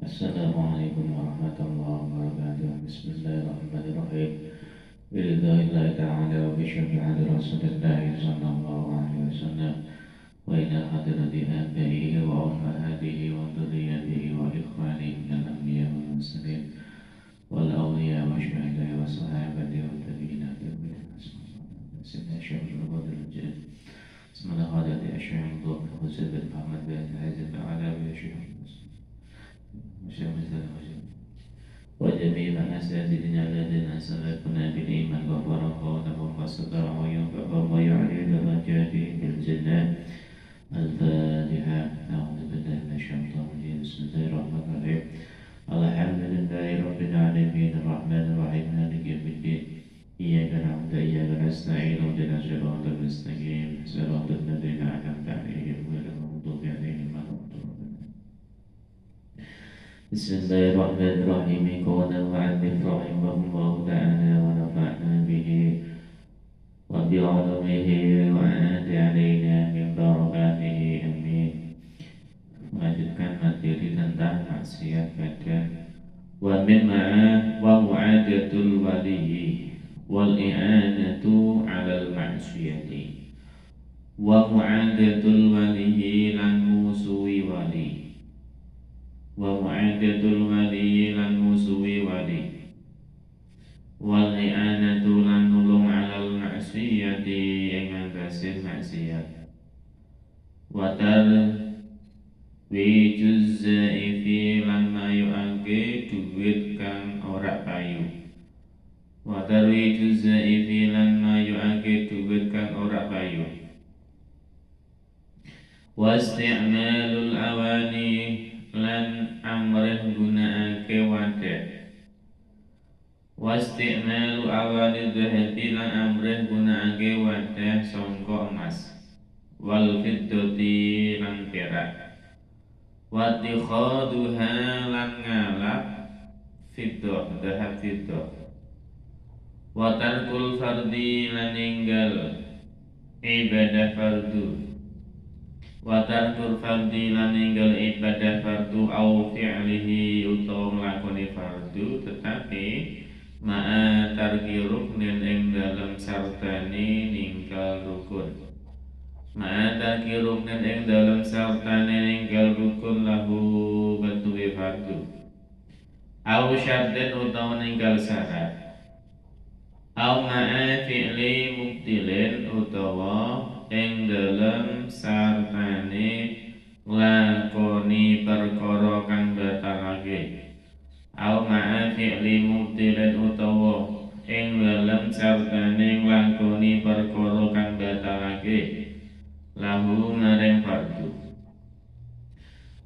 Assalamualaikum warahmatullahi wabarakatuh. Bismillahirrahmanirrahim. Billahi ta'ala wa bisyafaati Rasulillahi sallallahu alaihi wasallam wa ila hadrati abaihi wa ummahatihi wa dhurriyyatihi wa ikhwanihi minal anbiya wal mursalin wal awliya wa syuhada wa sahabati wa tabi'ina tabi'in Sayyidina Syekh Al-Fadil Al-Jalil Bismillah hadati asy'ari Abdul Husain bin Muhammad bin Hazim ala bi syekh وجميع أساتذتنا الذين سبقونا بالإيمان وبركوا لهم وصدروا وينفعهم ويعلي درجاتهم في الجنة الفاتحة أعوذ بالله من الشيطان الرجيم بسم الله الرحمن الرحيم الحمد لله رب العالمين الرحمن الرحيم مالك يوم الدين إياك نعبد وإياك نستعين اهدنا الصراط المستقيم صراط الذين أنعمت عليهم غير المغضوب عليهم ولا الضالين Bismillahirrahmanirrahim. Qala al-mu'allif rahimahullahu ta'ala wa nafa'na bihi wa bi'ulumihi wa a'ad alaina min barakatihi amin. Melanjutkan materi tentang maksiat badan wa min ma'a wa mu'adatul waliyi wal i'anatu 'alal ma'siyati wa mu'adatul waliyi lan musuhi wali wa mu'adatul wali lan musuhi wali wal i'anatu lan nulung 'alal ma'siyati ing atase maksiat wa tarwijuz zaifi lan mayuake duwit kang ora payu wa tarwijuz zaifi lan mayuake duwit kang ora payu wa isti'malul awani lan amrih gunakake wadah wasti'malu awali dhahabi lan amrih gunakake wadah sangka emas wal fiddati lan perak wattikhaduha lan ngalap fiddah dhahab fiddah wa tarkul fardi lan ninggal ibadah fardu wa tarkul fardi lan ninggal ibadah fardu au fi'lihi utawa nglakoni fardu tetapi ma'a tarki ruknin ing dalam sartane ninggal rukun ma'a tarki ruknin ing dalam sartane ninggal rukun lahu betuwe fardu au syartin utawa ninggal syarat au ma'a fi'li mubtilin utawa ing dalam sartane nglakoni perkara kang batalake au ma'a fi'li mubtilin utawa ing dalam sartane nglakoni perkara kang batalake lahu maring fardu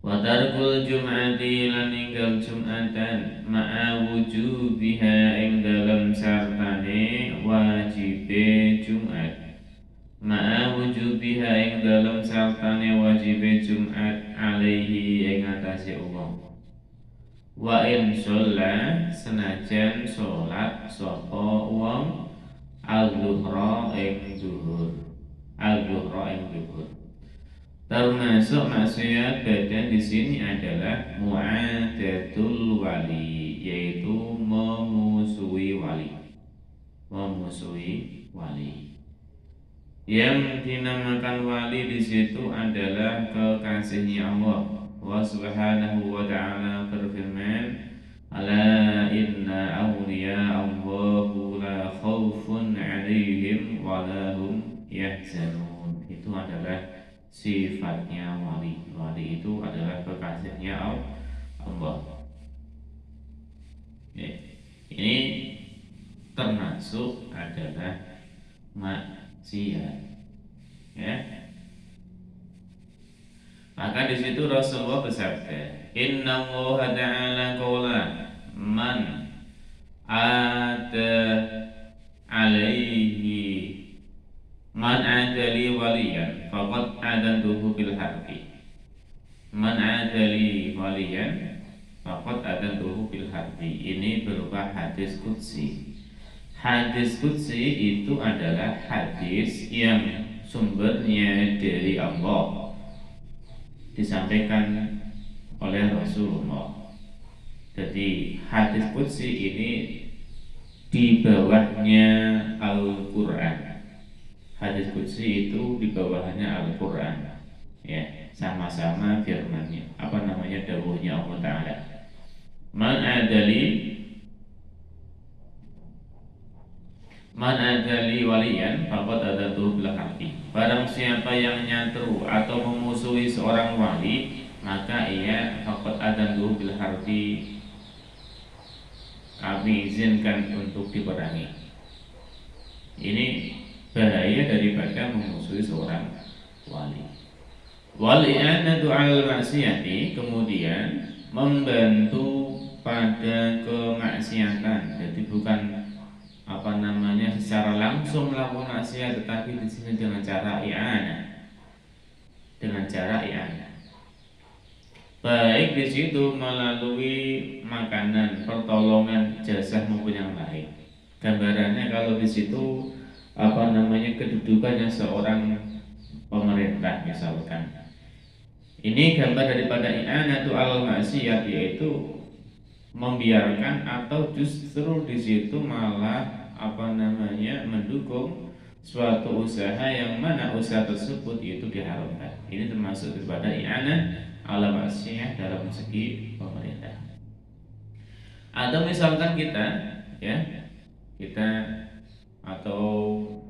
wa tarkul jum'ati lan ninggal jum'atan ma'a wujubiha ing dalam sartane wajibe jum'at ma'a wujubiha ing dalam sartane wajibe Jumat alaihi ing atase wong wa in sholla senajan sholat sapa wong al-zuhra ing zuhur al-zuhra ing zuhur termasuk maksiat badan di sini adalah mu'adatul wali yaitu memusuhi wali yang dinamakan wali di situ adalah kekasihnya Allah. Wa subhanahu wa ta'ala berfirman, ala inna awliya Allahu la khawfun 'alaihim wa la hum yahzanun. Itu adalah sifatnya wali. Wali itu adalah kekasihnya Allah. Ini termasuk adalah maksiat, ya. Maka di situ Rasulullah bersabda, Inna Allah Ta'ala qala man ada alaihi man adali waliyan faqad adantuhu bil harbi. Man adali waliyan faqad adantuhu bil harbi. Ini berupa hadis qudsi. Hadis qudsi itu adalah hadis yang sumbernya dari Allah, disampaikan oleh Rasulullah. Jadi hadis qudsi ini di bawahnya Al-Quran. Hadis qudsi itu di bawahnya Al-Quran, ya, sama-sama firmannya, apa namanya, dawuhnya Allah Ta'ala. Man adali waliyan faqad adatuhu bil harbi. Barang siapa yang nyatru atau memusuhi seorang wali, maka ia faqad adatuhu bil harbi, kami izinkan untuk diperangi. Ini bahaya daripada memusuhi seorang wali. Wal i'anatu 'alal maksiyati, kemudian membantu pada kemaksiatan. Jadi bukan apa namanya secara langsung melakukan maksiat, tetapi di sini dengan cara i'anah. Dengan cara i'anah. Baik di situ melalui makanan, pertolongan, jasa maupun yang lain. Gambarannya kalau di situ apa namanya kedudukannya seorang pemerintah misalkan. Ini gambar daripada i'anatu al maksiyat, yaitu membiarkan atau justru di situ malah apa namanya mendukung suatu usaha yang mana usaha tersebut itu diharamkan. Ini termasuk daripada i'anah ala maksiyah dalam segi pemerintah. Atau misalkan kita, ya, kita atau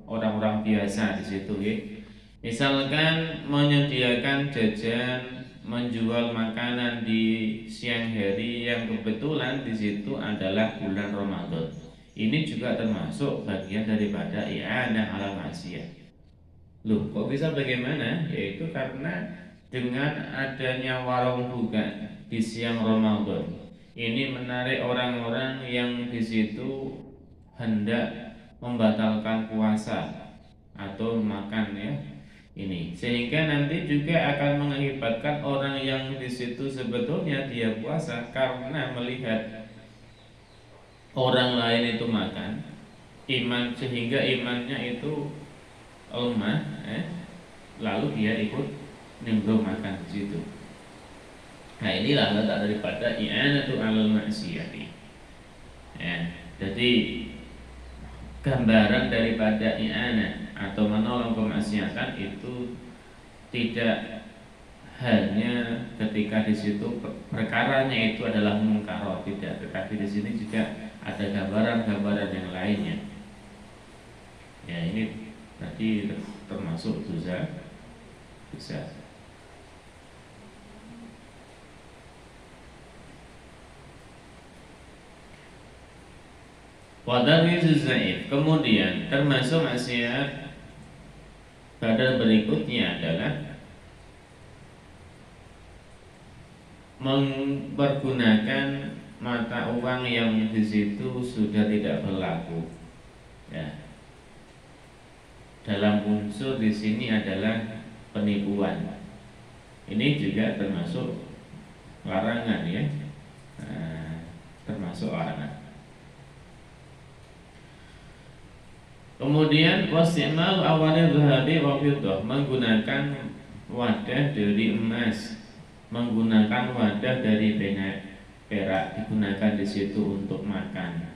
orang-orang biasa di situ, ya, misalkan menyediakan jajan, menjual makanan di siang hari yang kebetulan di situ adalah bulan Ramadan. Ini juga termasuk bagian daripada i'anah ala maksiyah. Loh, kok bisa bagaimana? Yaitu karena dengan adanya warung buka di siang Ramadan, ini menarik orang-orang yang di situ hendak membatalkan puasa atau makan, ya. Ini sehingga nanti juga akan mengakibatkan orang yang di situ sebetulnya dia puasa karena melihat orang lain itu makan, sehingga imannya itu lemah, lalu dia ikut nimbrung makan di situ. Nah, inilah letak daripada i'anatu 'alal maksiyati. Ya, jadi gambaran daripada i'anah atau menolong kemaksiatan itu tidak hanya ketika di situ perkaranya itu adalah mungkar, tidak, tetapi di sini juga ada gambaran-gambaran yang lainnya. Ya, ini tadi termasuk dosa besar. Wadarrizuz zaid. Kemudian termasuk maksiat pada berikutnya adalah mempergunakan mata uang yang di situ sudah tidak berlaku. Ya. Dalam unsur di sini adalah penipuan. Ini juga termasuk larangan, ya. Nah, termasuk larangan. Kemudian wasimal awalnya zahabi wa fiddah, menggunakan wadah dari emas, menggunakan wadah dari perak, digunakan di situ untuk makan,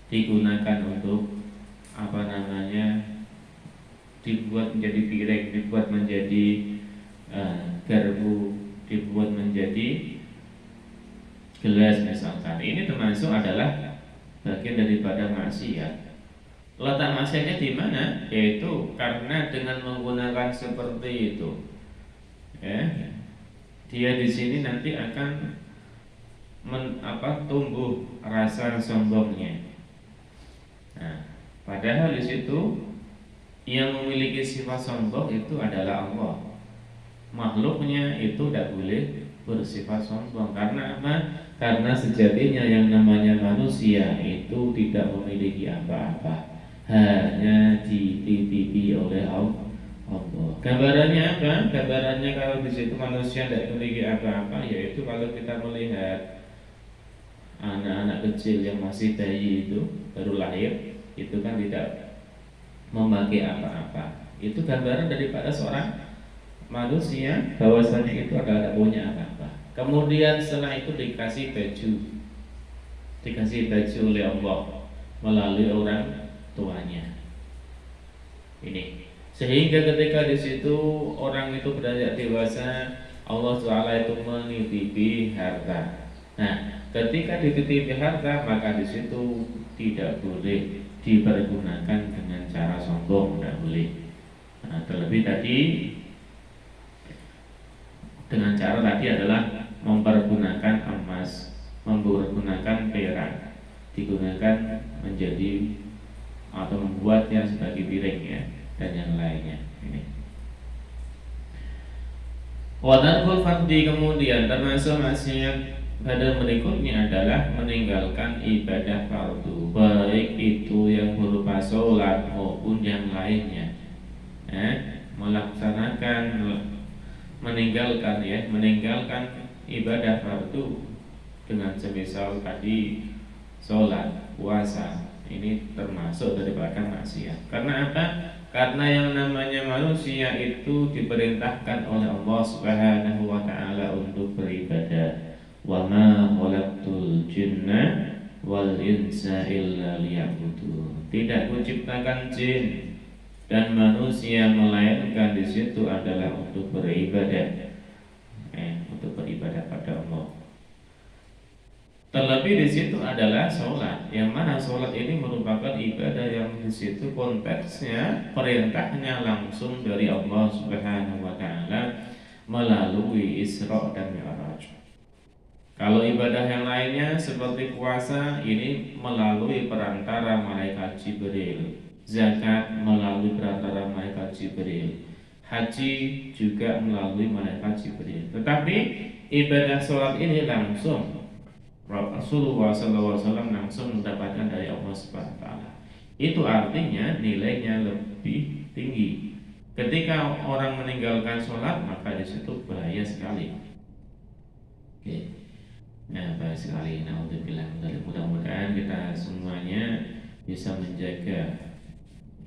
digunakan untuk apa namanya, dibuat menjadi piring, dibuat menjadi garpu, dibuat menjadi gelas misalkan. Ini termasuk adalah bagian daripada maksiat. Letak maksiatnya di mana? Yaitu karena dengan menggunakan seperti itu, ya, dia di sini nanti akan tumbuh rasa sombongnya. Nah, padahal di situ yang memiliki sifat sombong itu adalah Allah. Makhluknya itu tidak boleh bersifat sombong. Karena apa? Karena sejatinya yang namanya manusia itu tidak memiliki apa-apa, hanya dititipi oleh Allah. Gambarannya apa? Gambarannya kalau di situ manusia tidak memiliki apa-apa, yaitu kalau kita melihat anak-anak kecil yang masih bayi itu baru lahir, itu kan tidak memakai apa-apa. Itu gambaran daripada seorang manusia bahwasanya itu adalah punya apa-apa. Kemudian setelah itu dikasih baju oleh Allah melalui orang tuanya. Ini sehingga ketika di situ orang itu beranjak dewasa, Allah Taala itu menitipi harta. Nah, ketika dititipi harta, maka di situ tidak boleh dipergunakan dengan cara sombong, tidak boleh. Nah, terlebih tadi dengan cara tadi adalah mempergunakan emas, mempergunakan perak, digunakan menjadi atau membuatnya sebagai piring ya, dan yang lainnya. Ini. Wadarul fardi, kemudian termasuk maksiat pada berikutnya adalah meninggalkan ibadah fardu, baik itu yang berupa sholat maupun yang lainnya. Melaksanakan meninggalkan ibadah fardu dengan semisal tadi sholat, puasa, ini termasuk daripada maksiat. Karena apa? Karena yang namanya manusia itu diperintahkan oleh Allah Subhanahu wa taala untuk beribadah. Wa ma khalaqtul jinna wal insa illa liya'budun. Tidak kuciptakan jin dan manusia melainkan di situ adalah untuk beribadah. Untuk beribadah pada Allah. Terlebih di situ adalah sholat, yang mana sholat ini merupakan ibadah yang di situ konteksnya perintahnya langsung dari Allah Subhanahu wa taala melalui Isra dan Mi'raj. Kalau ibadah yang lainnya seperti puasa ini melalui perantara malaikat Jibril, zakat melalui perantara malaikat Jibril, haji juga melalui malaikat Jibril. Tetapi ibadah sholat ini langsung Rasulullah SAW langsung mendapatkan dari Allah Subhanahu wa taala. Itu artinya nilainya lebih tinggi. Ketika orang meninggalkan sholat, maka di situ bahaya sekali. Oke. Nah, bahaya sekali. Naudzubillah. Mudah-mudahan kita semuanya bisa menjaga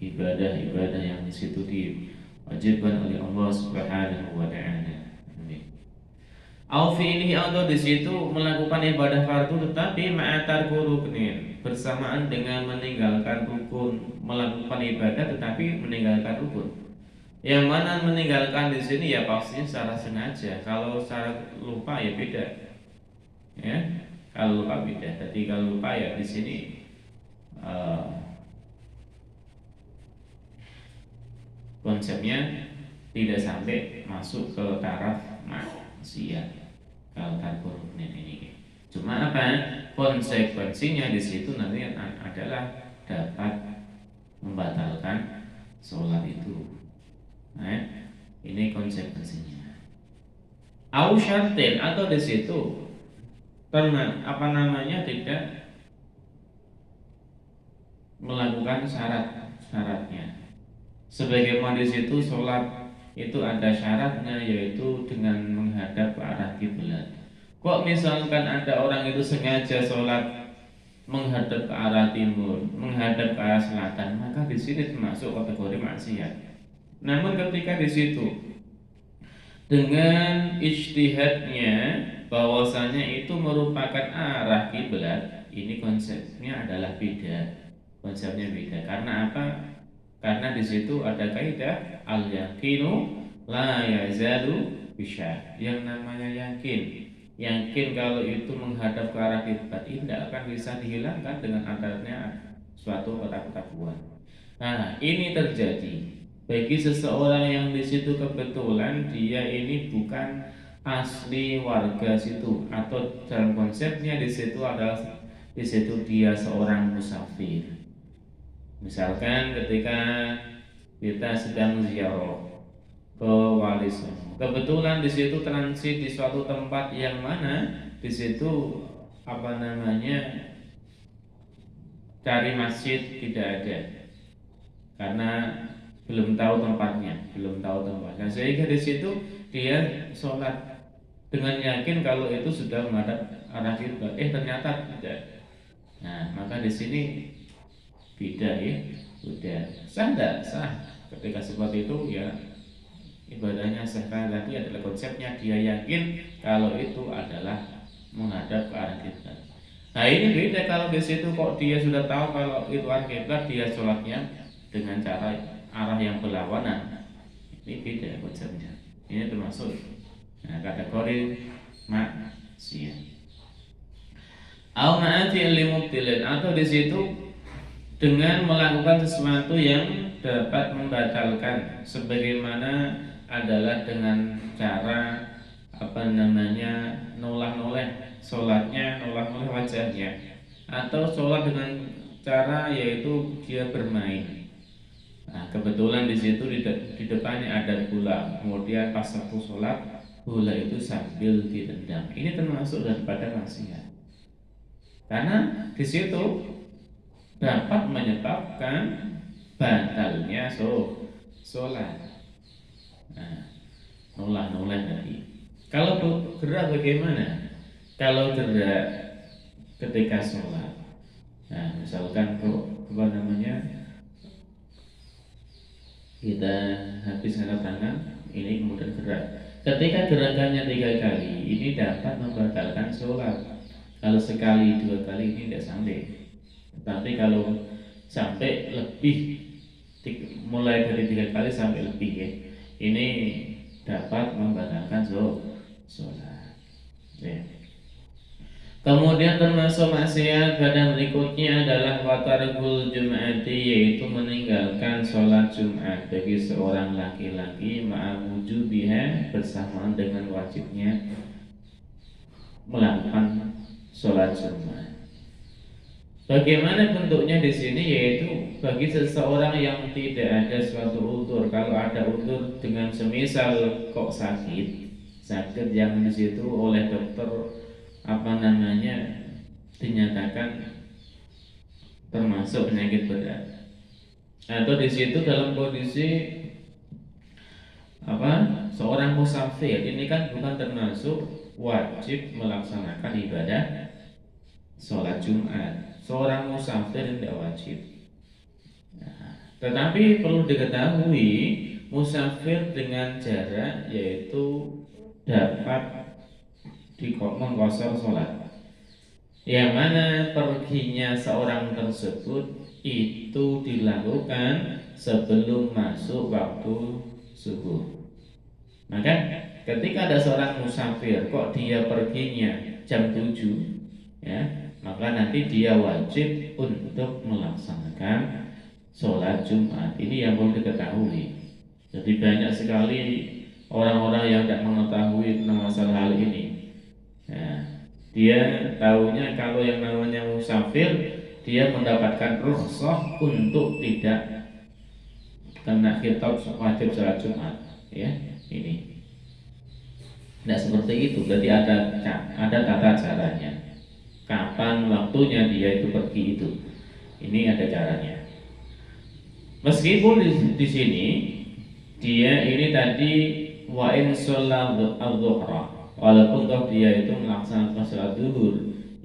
ibadah-ibadah yang di situ diwajibkan oleh Allah Subhanahu wa taala. Au fi'lihi, atau di situ melakukan ibadah fardu tetapi ma'atar ruknin, bersamaan dengan meninggalkan rukun, melakukan ibadah tetapi meninggalkan rukun. Yang mana meninggalkan di sini ya pastinya secara sengaja. Kalau secara lupa ya beda. Ya, kalau lupa beda. Jadi kalau lupa ya di sini konsepnya tidak sampai masuk ke taraf maksiat. Kalau tarku ruknin ini, cuma apa? Konsekuensinya di situ nanti adalah dapat membatalkan sholat itu. Ini konsekuensinya. Au syartin, atau di situ karena tidak melakukan syaratnya. Sebagaimana di situ sholat itu ada syaratnya, yaitu dengan menghadap ke arah kiblat. Kok misalkan ada orang itu sengaja sholat menghadap ke arah timur, menghadap ke arah selatan, maka di sini termasuk kategori maksiat. Namun ketika di situ dengan ijtihadnya bahwasanya itu merupakan arah kiblat, ini konsepnya adalah beda. Konsepnya beda. Karena apa? Karena di situ ada kaidah al-yaqinu la yazalu bisya. Yang namanya yakin kalau itu menghadap ke arah kiblat tidak akan bisa dihilangkan dengan adanya suatu ketakuan. Nah, ini terjadi bagi seseorang yang di situ kebetulan dia ini bukan asli warga situ, atau dalam konsepnya di situ adalah di situ dia seorang musafir. Misalkan ketika kita sedang ziarah ke Wali Songo, kebetulan di situ transit di suatu tempat yang mana di situ cari masjid tidak ada, karena belum tahu tempatnya. Sehingga di situ dia sholat dengan yakin kalau itu sudah menghadap arah kiblat, ternyata tidak. Nah, maka di sini beda ya, sudah sah tidak sah. Ketika seperti itu ya ibadahnya sekali lagi adalah konsepnya dia yakin kalau itu adalah menghadap ke arah kiblat. Nah ini beda kalau di situ kok dia sudah tahu kalau itu arah kiblat, dia sholatnya dengan cara arah yang berlawanan. Ini beda konsepnya. Ini termasuk kategori maksiat. Au ma'ati limubtilin, atau di situ dengan melakukan sesuatu yang dapat membatalkan, sebagaimana adalah dengan cara noleh sholatnya, noleh wajahnya, atau sholat dengan cara yaitu dia bermain. Nah, kebetulan di situ di depannya ada bola, kemudian pas satu sholat bola itu sambil ditendang. Ini termasuk daripada maksiat, karena di situ dapat menyebabkan batalnya sholat. Nah, noleh tadi. Kalau gerak bagaimana? Kalau gerak ketika sholat, nah misalkan kita habis angkat tangan, ini kemudian gerak. Ketika gerakannya 3 kali, ini dapat membatalkan sholat. Kalau sekali 2 kali ini tidak sampai. Tapi kalau sampai lebih, mulai dari 3 kali sampai lebih ya, ini dapat membatalkan sholat. Ya. Kemudian termasuk maksiat pada berikutnya adalah watargul jum'ati, yaitu meninggalkan sholat Jumat bagi seorang laki-laki ma'awujubiha, bersamaan dengan wajibnya melakukan sholat Jumat. Bagaimana bentuknya di sini? Yaitu bagi seseorang yang tidak ada suatu udzur. Kalau ada udzur dengan semisal kok sakit yang di situ oleh dokter dinyatakan termasuk penyakit berat, atau di situ dalam kondisi seorang musafir, ini kan bukan termasuk wajib melaksanakan ibadah sholat Jumat. Seorang musafir tidak wajib. Nah, tetapi perlu diketahui musafir dengan jarak yaitu dapat mengqashar sholat, yang mana perginya seorang tersebut itu dilakukan sebelum masuk waktu subuh. Maka ketika ada seorang musafir kok dia perginya jam 7, ya, maka nanti dia wajib untuk melaksanakan sholat Jumat. Ini yang perlu diketahui. Jadi banyak sekali orang-orang yang tidak mengetahui tentang masalah hal ini. Ya, dia tahunya kalau yang namanya musafir, dia mendapatkan rukhsah untuk tidak kena khitab wajib sholat Jumat. Ya, ini tidak seperti itu. Berarti ada tata caranya. Kapan waktunya dia itu pergi itu? Ini ada caranya. Meskipun di sini dia ini tadi wa in shollat adzuhra, walaupun toh dia itu melaksanakan sholat zuhur,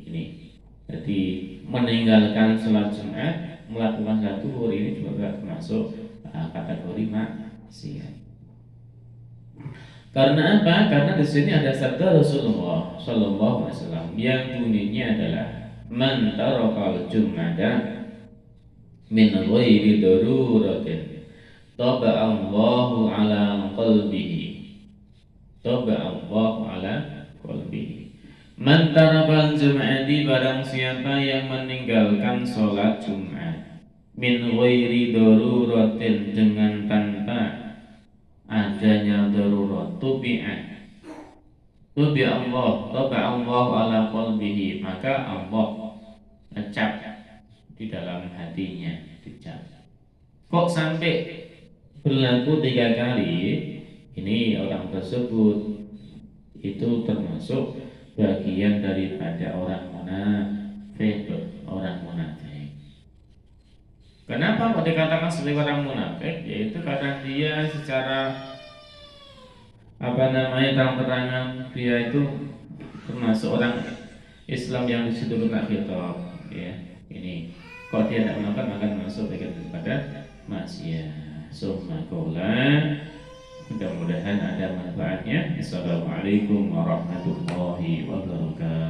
ini jadi meninggalkan sholat Jumat melakukan sholat zuhur, ini juga termasuk kategori maksiat. Karena apa? Karena di sini ada sabda Rasulullah Sallallahu Alaihi Wasallam yang bunyinya adalah man tarakal jum'ata min ghairi daruratin taba'allahu ala qalbihi, taba'allahu ala qalbihi. Man tarakal jum'ati, barang siapa yang meninggalkan sholat Jumat min ghairi daruratin, dengan tanpa adanya darurat, tubi Allah ala qalbihi, maka Allah ngecap di dalam hatinya, dicap. Kok sampai berlaku 3 kali? Ini orang tersebut itu termasuk bagian daripada orang munafik. Kenapa kok dikatakan sebagai orang munafik? Yaitu karena dia secara terang-terangan dia itu termasuk orang Islam yang disitu kena khitab, ya. Ini kok dia tidak melakukan, akan masuk bagian daripada maksiat. Summa qala, Mudah-mudahan ada manfaatnya. Assalamualaikum warahmatullahi wabarakatuh.